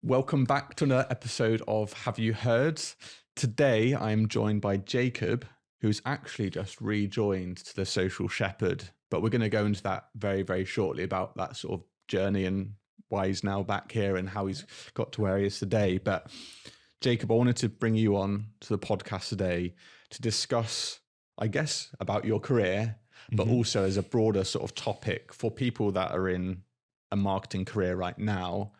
Welcome back to another episode of Have You Heard? Today I'm joined by Jacob, who's actually just rejoined to the Social Shepherd, but we're going to go into that very, very shortly about that sort of journey and why he's now back here and how he's got to where he is today. But Jacob, I wanted to bring you on to the podcast today to discuss, I guess, about your career, but also as a broader sort of topic for people that are in a marketing career right now.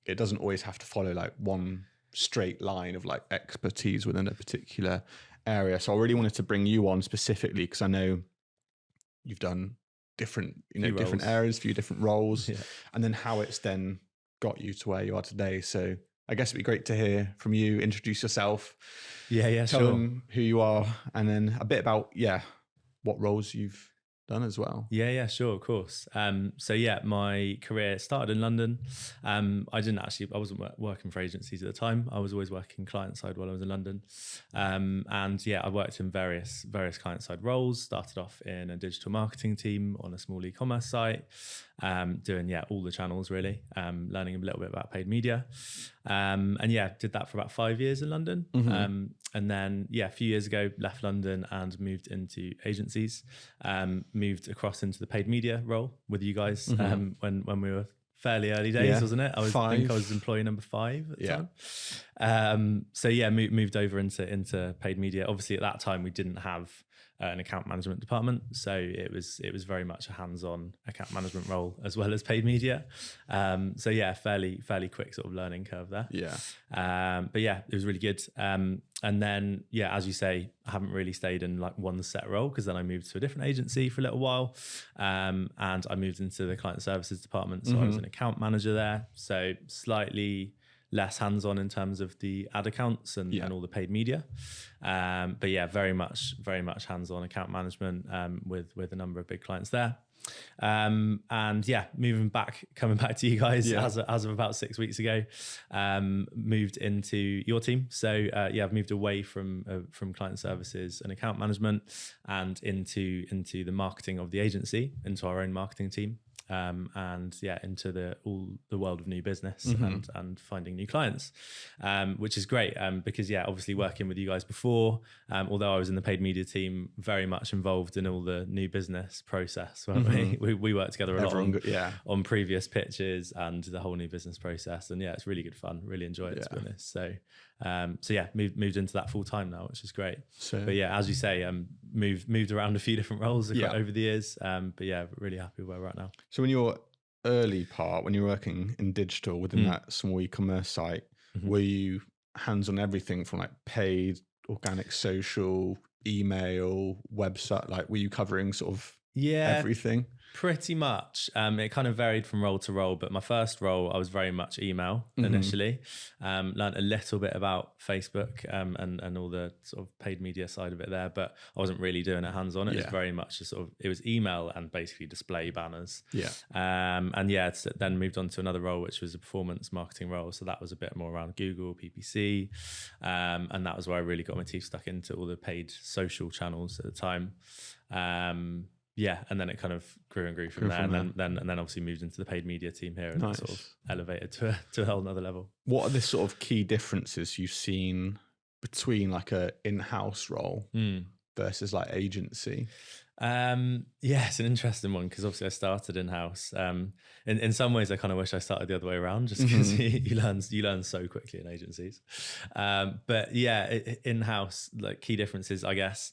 It doesn't always have to follow like one straight line of like expertise within a particular area. So I really wanted to bring you on specifically because I know you've done different areas, few different roles, and then how it's then got you to where you are today. So I guess it'd be great to hear from you. Introduce yourself. Tell them who you are, and then a bit about what roles you've done as well. Sure, of course. My career started in London. I wasn't working for agencies at the time. I was always working client side while I was in London. I worked in various client side roles. Started off in a digital marketing team on a small e-commerce site, doing all the channels really, learning a little bit about paid media. Did that for about 5 years in London. And then a few years ago left London and moved into agencies. Moved across into the paid media role with you guys when we were fairly early days, wasn't it? I think I was employee number 5 at the time. Moved over into paid media. Obviously at that time we didn't have an account management department, so it was very much a hands-on account management role as well as paid media. Fairly quick sort of learning curve there. It was really good. And then as you say, I haven't really stayed in like one set role, because then I moved to a different agency for a little while, and I moved into the client services department. So I was an account manager there, so slightly less hands-on in terms of the ad accounts and all the paid media. Very much hands-on account management with a number of big clients there. Coming back to you guys as of about 6 weeks ago, moved into your team. So I've moved away from client services and account management and into the marketing of the agency, into our own marketing team. Into the world of new business and finding new clients, which is great, because obviously working with you guys before, although I was in the paid media team, very much involved in all the new business process, weren't we? We worked together a lot on previous pitches and the whole new business process, and it's really good fun, really enjoy it, to be honest. So moved into that full time now, which is great. As you say, moved around a few different roles over the years, really happy where we're at now. So when your early part, when you were working in digital within that small e-commerce site, were you hands on everything from like paid, organic, social, email, website? Like, were you covering sort of everything? Pretty much. It kind of varied from role to role, but my first role, I was very much email initially. Learned a little bit about Facebook and all the sort of paid media side of it there, but I wasn't really doing it hands-on. It was very much it was email and basically display banners. Then moved on to another role, which was a performance marketing role. So that was a bit more around Google, PPC. And that was where I really got my teeth stuck into all the paid social channels at the time. And then it kind of grew and grew from there. And then obviously moved into the paid media team here and sort of elevated to a whole nother level. What are the sort of key differences you've seen between like a in-house role versus like agency? It's an interesting one, because obviously I started in-house. In some ways I kind of wish I started the other way around, just because you learn so quickly in agencies. In-house, like key differences, I guess.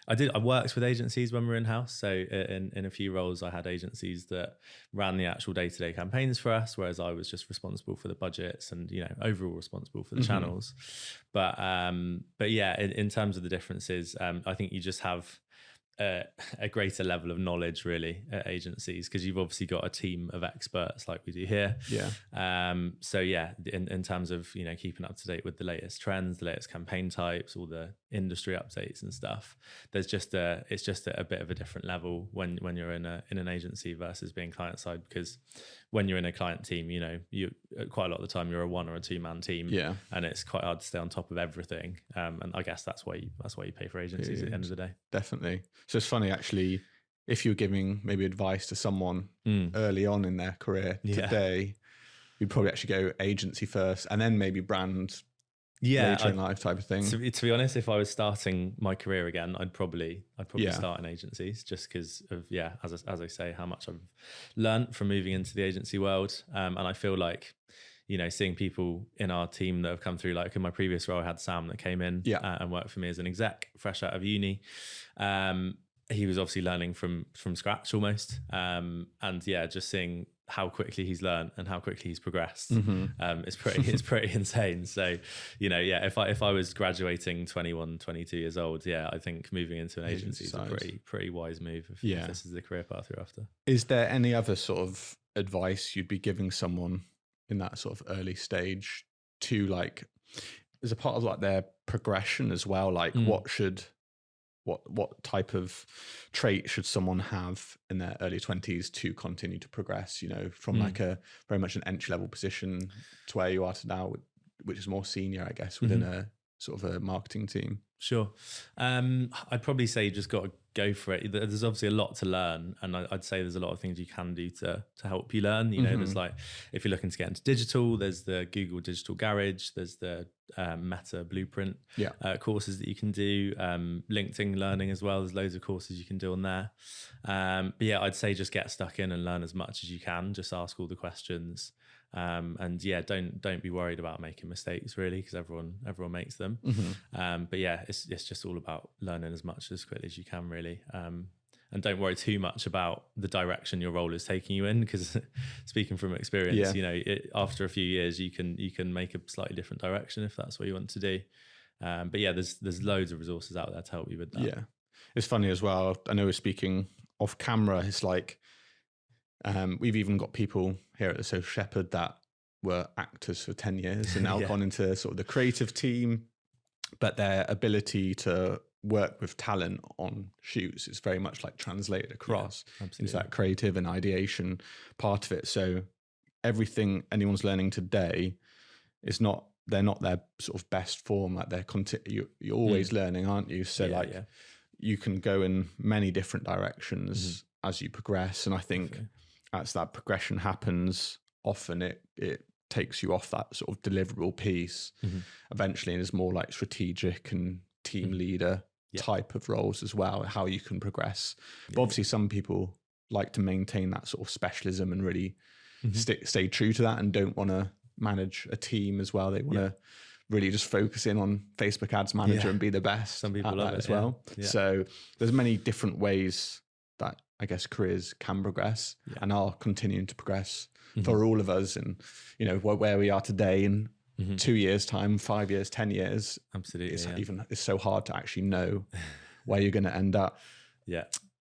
I worked with agencies when we were in-house. So in a few roles, I had agencies that ran the actual day-to-day campaigns for us, whereas I was just responsible for the budgets and, overall responsible for the channels. But in terms of the differences, I think you just have a greater level of knowledge really at agencies, because you've obviously got a team of experts like we do here. In terms of keeping up to date with the latest trends, the latest campaign types, all the industry updates and stuff, it's just a bit of a different level when you're in an agency versus being client side, because when you're in a client team, you quite a lot of the time you're a 1 or a 2 man team, and it's quite hard to stay on top of everything. And I guess that's why you pay for agencies at the end of the day. Definitely. So it's funny actually, if you're giving maybe advice to someone early on in their career today, you'd probably actually go agency first and then maybe brand later in life type of thing. To be honest, if I was starting my career again, I'd probably Yeah. start in agencies, just because of, as I say, how much I've learned from moving into the agency world. And I feel like, seeing people in our team that have come through, like in my previous role, I had Sam that came in and worked for me as an exec, fresh out of uni. He was obviously learning from scratch almost. And just seeing how quickly he's learned and how quickly he's progressed, it's pretty insane. So, if I was graduating 21, 22 years old, I think moving into an agency is a pretty wise move if this is the career path you're after. Is there any other sort of advice you'd be giving someone in that sort of early stage to, like, as a part of like their progression as well? Like what type of trait should someone have in their early 20s to continue to progress, from like a very much an entry level position to where you are to now, which is more senior, I guess, within a sort of a marketing team? Sure. I'd probably say you just got to go for it. There's obviously a lot to learn, and I'd say there's a lot of things you can do to help you learn. There's like, if you're looking to get into digital, there's the Google Digital Garage, there's the Meta Blueprint courses that you can do, LinkedIn Learning as well. There's loads of courses you can do on there. I'd say just get stuck in and learn as much as you can. Just ask all the questions. Don't be worried about making mistakes, really, because everyone makes them. It's just all about learning as much as quickly as you can, really. And don't worry too much about the direction your role is taking you in, because speaking from experience, after a few years you can make a slightly different direction if that's what you want to do. There's loads of resources out there to help you with that. Yeah, it's funny as well. I know we're speaking off camera. It's like, we've even got people here at the Social Shepherd that were actors for 10 years and now gone into sort of the creative team, but their ability to work with talent on shoots is very much like translated across into that creative and ideation part of it. So everything anyone's learning today is they're not their sort of best form. Like you're always learning, aren't you? So you can go in many different directions as you progress. And I think as that progression happens, often it takes you off that sort of deliverable piece eventually, and is more like strategic and team leader type of roles as well, how you can progress. But obviously some people like to maintain that sort of specialism and really stay true to that and don't want to manage a team as well. They want to really just focus in on Facebook Ads Manager and be the best. Some people love it as well. So there's many different ways that I guess careers can progress and are continuing to progress for all of us. And, where we are today in 2 years time, 5 years, 10 years, absolutely. It's so hard to actually know where you're going to end up. Yeah.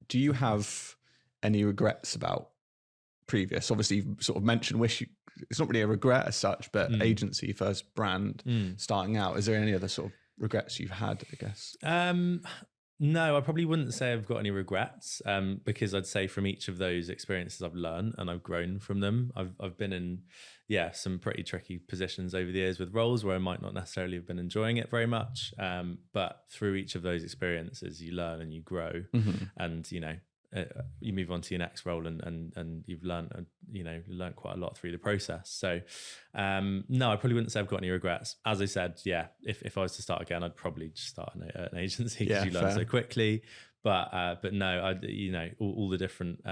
Do you have any regrets about previous? Obviously you've sort of mentioned it's not really a regret as such, but agency first, brand starting out. Is there any other sort of regrets you've had, I guess? No, I probably wouldn't say I've got any regrets, because I'd say from each of those experiences I've learned and I've grown from them. I've been in some pretty tricky positions over the years with roles where I might not necessarily have been enjoying it very much, but through each of those experiences you learn and you grow, and you move on to your next role and you've learned learned quite a lot through the process. So no, I probably wouldn't say I've got any regrets. As I said, if I was to start again, I'd probably just start an agency, because you learn so quickly. But no, all the different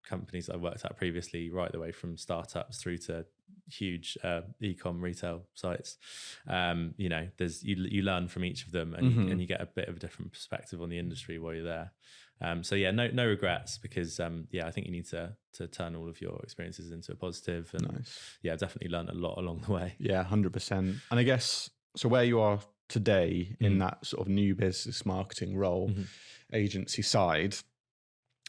companies I worked at previously, right the way from startups through to huge e-com retail sites, there's you learn from each of them, and you get a bit of a different perspective on the industry while you're there. No regrets, because I think you need to turn all of your experiences into a positive, and definitely learn a lot along the way. 100%. And I guess so where you are today in that sort of new business marketing role, agency side,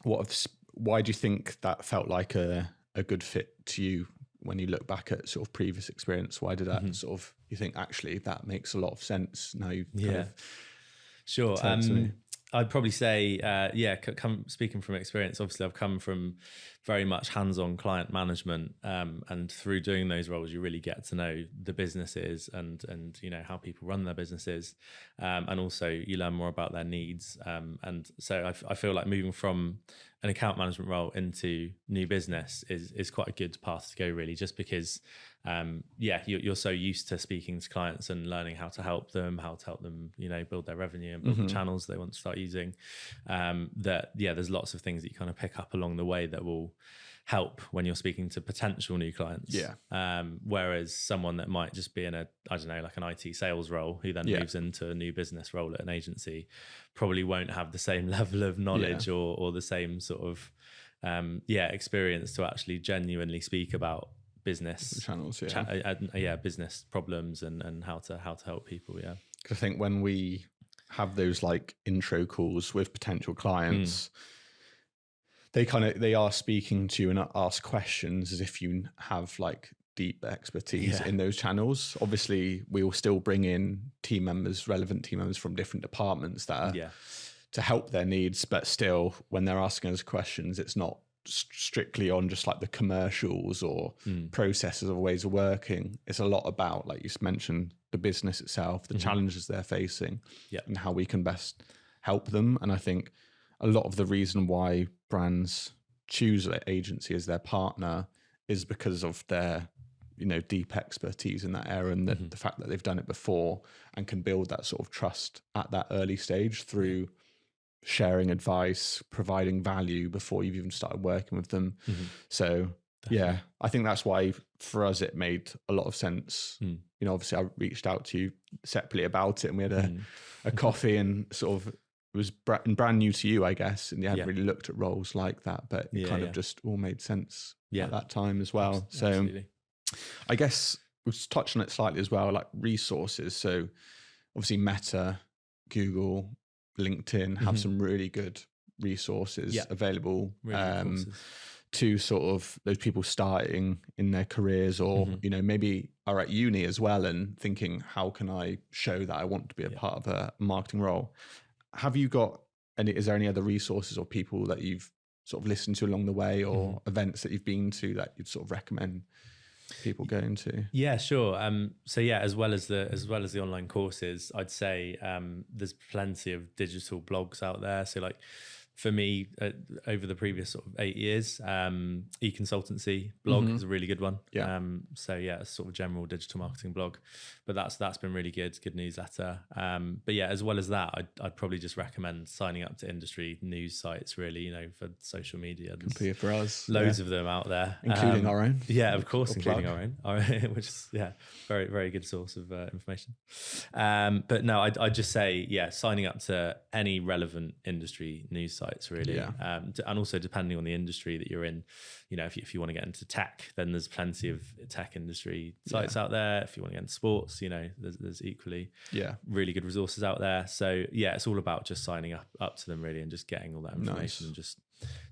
why do you think that felt like a good fit to you when you look back at sort of previous experience? Why did that sort of, you think actually that makes a lot of sense now you've kind of sure I'd probably say speaking from experience, obviously I've come from very much hands-on client management, and through doing those roles you really get to know the businesses and you know how people run their businesses, and also you learn more about their needs, and so I feel like moving from an account management role into new business is quite a good path to go, really, just because you're so used to speaking to clients and learning how to help them, you know, build their revenue and build the channels they want to start using, there's lots of things that you kind of pick up along the way that will help when you're speaking to potential new clients. Whereas someone that might just be in a, I don't know, like an IT sales role who then moves into a new business role at an agency probably won't have the same level of knowledge or the same sort of experience to actually genuinely speak about business channels, business problems and how to help people. I think when we have those like intro calls with potential clients, they are speaking to you and ask questions as if you have like deep expertise in those channels. Obviously we will still bring in relevant team members from different departments that are to help their needs, but still when they're asking us questions, it's not strictly on just like the commercials or processes or ways of working. It's a lot about, like you mentioned, the business itself, the challenges they're facing, and how we can best help them. And I think a lot of the reason why brands choose an agency as their partner is because of their, you know, deep expertise in that area, and the fact that they've done it before and can build that sort of trust at that early stage through sharing advice, providing value before you've even started working with them. So definitely. I think that's why for us it made a lot of sense. You know, obviously I reached out to you separately about it and we had a coffee, and sort of it was brand new to you, I guess, and you hadn't really looked at roles like that, but it kind of just all made sense at that time as well. Absolutely. So I guess we've touched on it slightly as well, like resources. So obviously Meta, Google, LinkedIn have some really good resources available to sort of those people starting in their careers, or you know, maybe are at uni as well and thinking, how can I show that I want to be a part of a marketing role? Have you got is there any other resources or people that you've sort of listened to along the way, or events that you've been to that you'd sort of recommend people going to? Yeah, sure. So as well as the online courses, I'd say there's plenty of digital blogs out there. So like for me, over the previous sort of 8 years, eConsultancy blog is a really good one. A sort of general digital marketing blog, but that's been really good newsletter. But as well as that, I'd probably just recommend signing up to industry news sites, really, you know, for social media. Completely for us. Loads of them out there. Including our own. Yeah, of course, including our own, which is, very, very good source of information. But no, I'd just say, signing up to any relevant industry news sites, really. And also depending on the industry that you're in, you know, if you want to get into tech, then there's plenty of tech industry sites out there. If you want to get into sports, you know, there's equally really good resources out there. So it's all about just signing up to them, really, and just getting all that information and just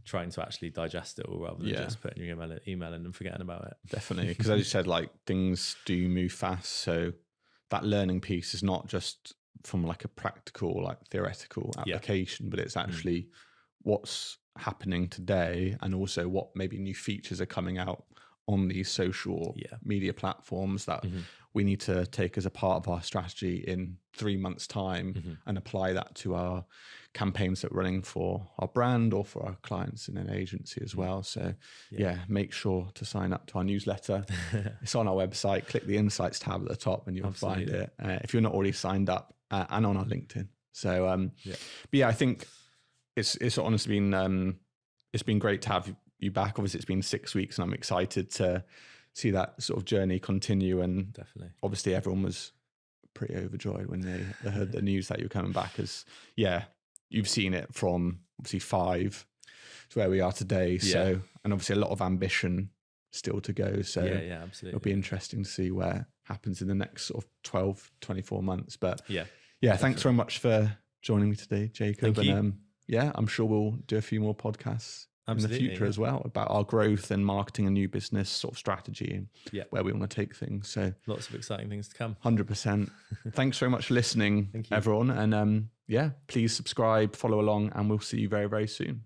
trying to actually digest it all, rather than just putting your email in and forgetting about it. Definitely, because as you said, like things do move fast, so that learning piece is not just from like a practical, like theoretical application, but it's actually what's happening today, and also what maybe new features are coming out on these social media platforms that we need to take as a part of our strategy in 3 months' time and apply that to our campaigns that we're running for our brand or for our clients in an agency as well. So make sure to sign up to our newsletter. It's on our website. Click the Insights tab at the top and you'll find it if you're not already signed up, and on our LinkedIn. So I think it's honestly been it's been great to have you back. Obviously it's been 6 weeks and I'm excited to see that sort of journey continue, and definitely obviously everyone was pretty overjoyed when they heard the news that you were coming back, as you've seen it from obviously 5 to where we are today. So, and obviously a lot of ambition still to go. So absolutely, it'll be interesting to see where happens in the next sort of 12, 24 months. But thanks very much for joining me today, Jacob. Thank you. And I'm sure we'll do a few more podcasts in the future as well about our growth and marketing and new business sort of strategy and where we want to take things. So lots of exciting things to come. 100%. Thanks very much for listening, everyone. And please subscribe, follow along, and we'll see you very, very soon.